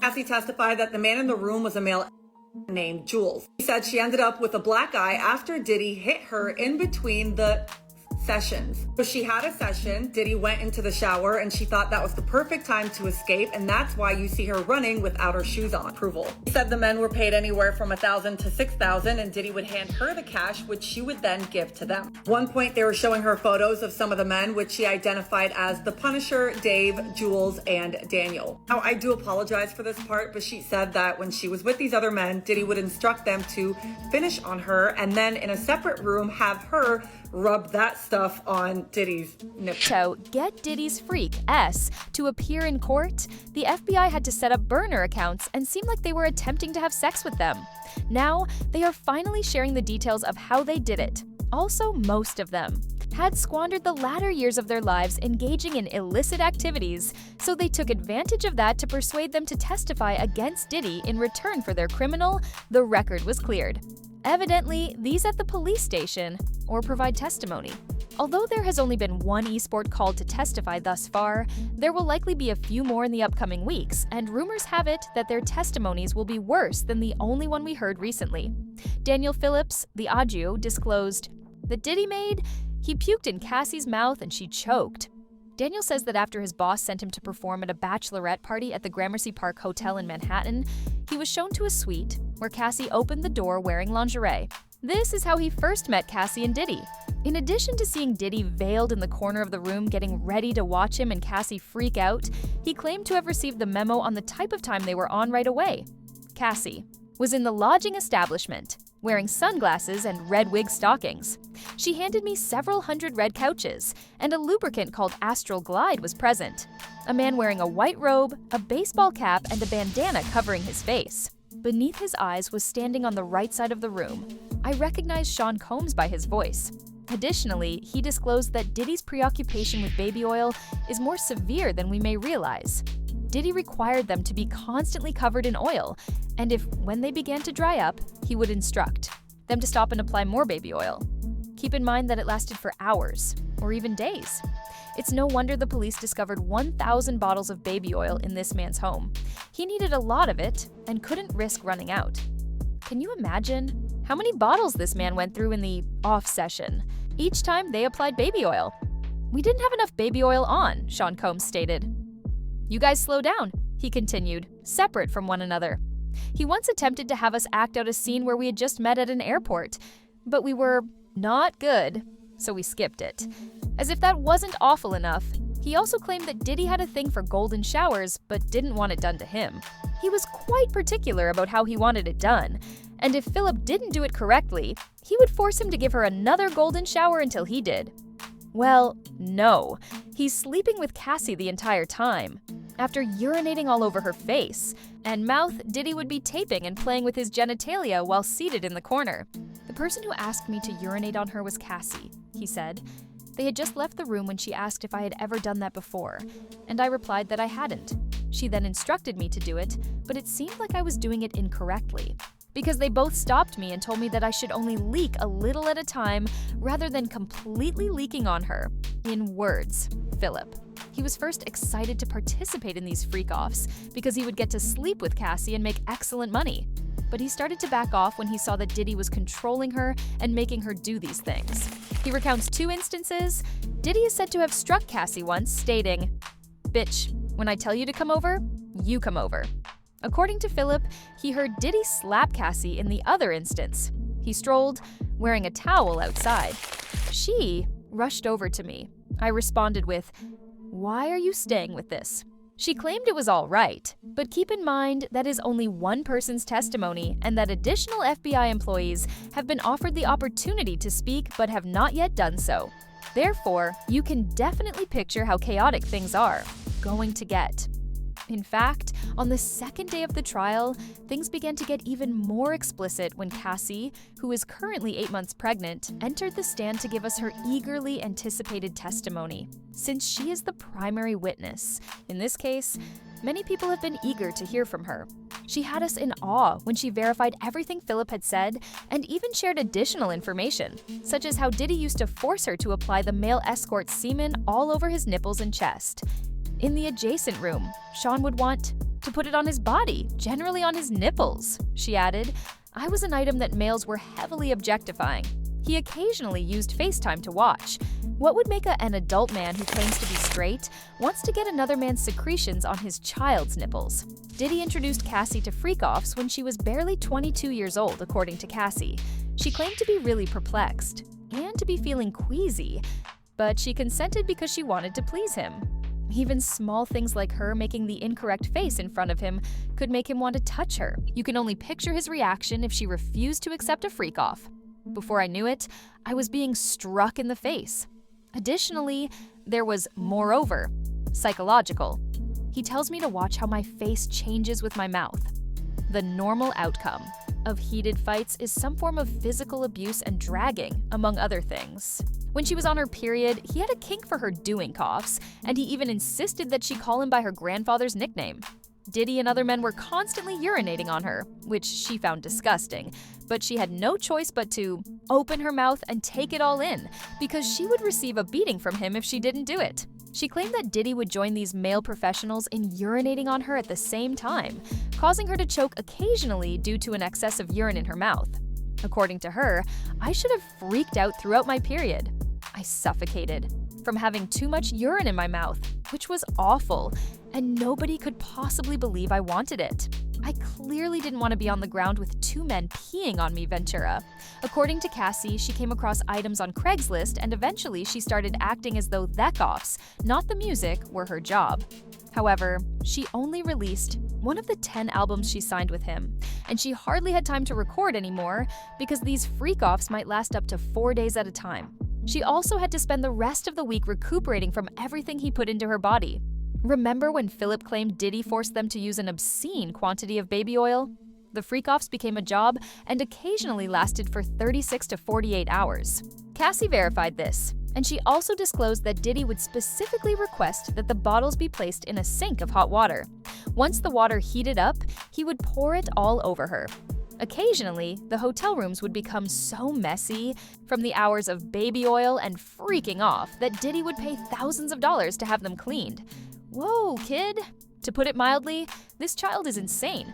Cassie testified that the man in the room was a male named Jules. She said she ended up with a black eye after Diddy hit her in between the sessions. So she had a session, Diddy went into the shower, and she thought that was the perfect time to escape, and that's why you see her running without her shoes on. Approval. He said the men were paid anywhere from $1,000 to $6,000, and Diddy would hand her the cash, which she would then give to them. At one point, they were showing her photos of some of the men, which she identified as the Punisher, Dave, Jules, and Daniel. Now, I do apologize for this part, but she said that when she was with these other men, Diddy would instruct them to finish on her, and then in a separate room, have her rub that stuff on Diddy's nipples. To get Diddy's freak, S, to appear in court, the FBI had to set up burner accounts and seemed like they were attempting to have sex with them. Now, they are finally sharing the details of how they did it. Also, most of them had squandered the latter years of their lives engaging in illicit activities, so they took advantage of that to persuade them to testify against Diddy in return for their criminal. The record was cleared. Evidently, these at the police station or provide testimony. Although there has only been one esport called to testify thus far, there will likely be a few more in the upcoming weeks, and rumors have it that their testimonies will be worse than the only one we heard recently. Daniel Phillips, the Agio, disclosed that Diddy made, he puked in Cassie's mouth and she choked. Daniel says that after his boss sent him to perform at a bachelorette party at the Gramercy Park Hotel in Manhattan, he was shown to a suite where Cassie opened the door wearing lingerie. This is how he first met Cassie and Diddy. In addition to seeing Diddy veiled in the corner of the room getting ready to watch him and Cassie freak out, he claimed to have received the memo on the type of time they were on right away. Cassie was in the lodging establishment, wearing sunglasses and red wig stockings. She handed me several hundred red couches, and a lubricant called Astral Glide was present. A man wearing a white robe, a baseball cap, and a bandana covering his face. Beneath his eyes was standing on the right side of the room. I recognized Sean Combs by his voice. Additionally, he disclosed that Diddy's preoccupation with baby oil is more severe than we may realize. Diddy required them to be constantly covered in oil, and if, when they began to dry up, he would instruct them to stop and apply more baby oil. Keep in mind that it lasted for hours, or even days. It's no wonder the police discovered 1,000 bottles of baby oil in this man's home. He needed a lot of it and couldn't risk running out. Can you imagine how many bottles this man went through in the off session, each time they applied baby oil? "We didn't have enough baby oil on," Sean Combs stated. "You guys slow down," he continued, separate from one another. He once attempted to have us act out a scene where we had just met at an airport, but we were not good, so we skipped it. As if that wasn't awful enough, he also claimed that Diddy had a thing for golden showers, but didn't want it done to him. He was quite particular about how he wanted it done, and if Philip didn't do it correctly, he would force him to give her another golden shower until he did. Well, no. He's sleeping with Cassie the entire time. After urinating all over her face and mouth, Diddy would be taping and playing with his genitalia while seated in the corner. "The person who asked me to urinate on her was Cassie," he said. "They had just left the room when she asked if I had ever done that before, and I replied that I hadn't. She then instructed me to do it, but it seemed like I was doing it incorrectly, because they both stopped me and told me that I should only leak a little at a time rather than completely leaking on her." In words, Philip. He was first excited to participate in these freak-offs because he would get to sleep with Cassie and make excellent money. But he started to back off when he saw that Diddy was controlling her and making her do these things. He recounts 2 instances. Diddy is said to have struck Cassie once, stating, "Bitch, when I tell you to come over, you come over." According to Philip, he heard Diddy slap Cassie in the other instance. He strolled, wearing a towel outside. She rushed over to me. I responded with, "Why are you staying with this?" She claimed it was all right, but keep in mind that is only one person's testimony and that additional FBI employees have been offered the opportunity to speak but have not yet done so. Therefore, you can definitely picture how chaotic things are going to get. In fact, on the second day of the trial, things began to get even more explicit when Cassie, who is currently 8 months pregnant, entered the stand to give us her eagerly anticipated testimony. Since she is the primary witness, in this case, many people have been eager to hear from her. She had us in awe when she verified everything Philip had said and even shared additional information, such as how Diddy used to force her to apply the male escort's semen all over his nipples and chest. In the adjacent room, Sean would want to put it on his body, generally on his nipples. She added, "I was an item that males were heavily objectifying. He occasionally used FaceTime to watch. What would make an adult man who claims to be straight wants to get another man's secretions on his child's nipples?" Diddy introduced Cassie to freak-offs when she was barely 22 years old, according to Cassie. She claimed to be really perplexed and to be feeling queasy, but she consented because she wanted to please him. Even small things like her making the incorrect face in front of him could make him want to touch her. You can only picture his reaction if she refused to accept a freak-off. Before I knew it, I was being struck in the face. Additionally, there was moreover, psychological. He tells me to watch how my face changes with my mouth. The normal outcome of heated fights is some form of physical abuse and dragging, among other things. When she was on her period, he had a kink for her doing coughs, and he even insisted that she call him by her grandfather's nickname. Diddy and other men were constantly urinating on her, which she found disgusting, but she had no choice but to open her mouth and take it all in, because she would receive a beating from him if she didn't do it. She claimed that Diddy would join these male professionals in urinating on her at the same time, causing her to choke occasionally due to an excess of urine in her mouth. According to her, I should have freaked out throughout my period. I suffocated from having too much urine in my mouth, which was awful, and nobody could possibly believe I wanted it. I clearly didn't want to be on the ground with two men peeing on me, Ventura. According to Cassie, she came across items on Craigslist, and eventually she started acting as though that-offs, not the music, were her job. However, she only released one of the 10 albums she signed with him, and she hardly had time to record anymore because these freak-offs might last up to 4 days at a time. She also had to spend the rest of the week recuperating from everything he put into her body. Remember when Philip claimed Diddy forced them to use an obscene quantity of baby oil? The freak-offs became a job and occasionally lasted for 36 to 48 hours. Cassie verified this, and she also disclosed that Diddy would specifically request that the bottles be placed in a sink of hot water. Once the water heated up, he would pour it all over her. Occasionally, the hotel rooms would become so messy from the hours of baby oil and freaking off that Diddy would pay thousands of dollars to have them cleaned. Whoa, kid! To put it mildly, this child is insane.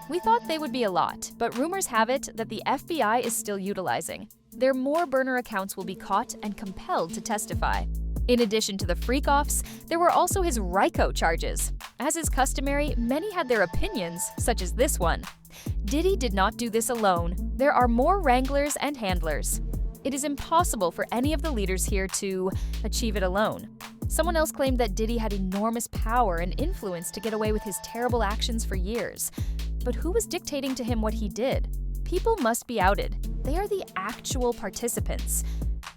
We thought they would be a lot, but rumors have it that the FBI is still utilizing. Their more burner accounts will be caught and compelled to testify. In addition to the freak-offs, there were also his RICO charges. As is customary, many had their opinions, such as this one. Diddy did not do this alone. There are more wranglers and handlers. It is impossible for any of the leaders here to achieve it alone. Someone else claimed that Diddy had enormous power and influence to get away with his terrible actions for years. But who was dictating to him what he did? People must be outed. They are the actual participants.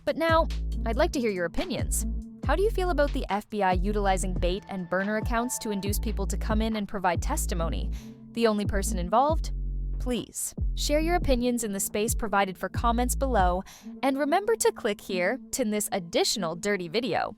But now, I'd like to hear your opinions. How do you feel about the FBI utilizing bait and burner accounts to induce people to come in and provide testimony? The only person involved? Please, share your opinions in the space provided for comments below, and remember to click here to this additional dirty video.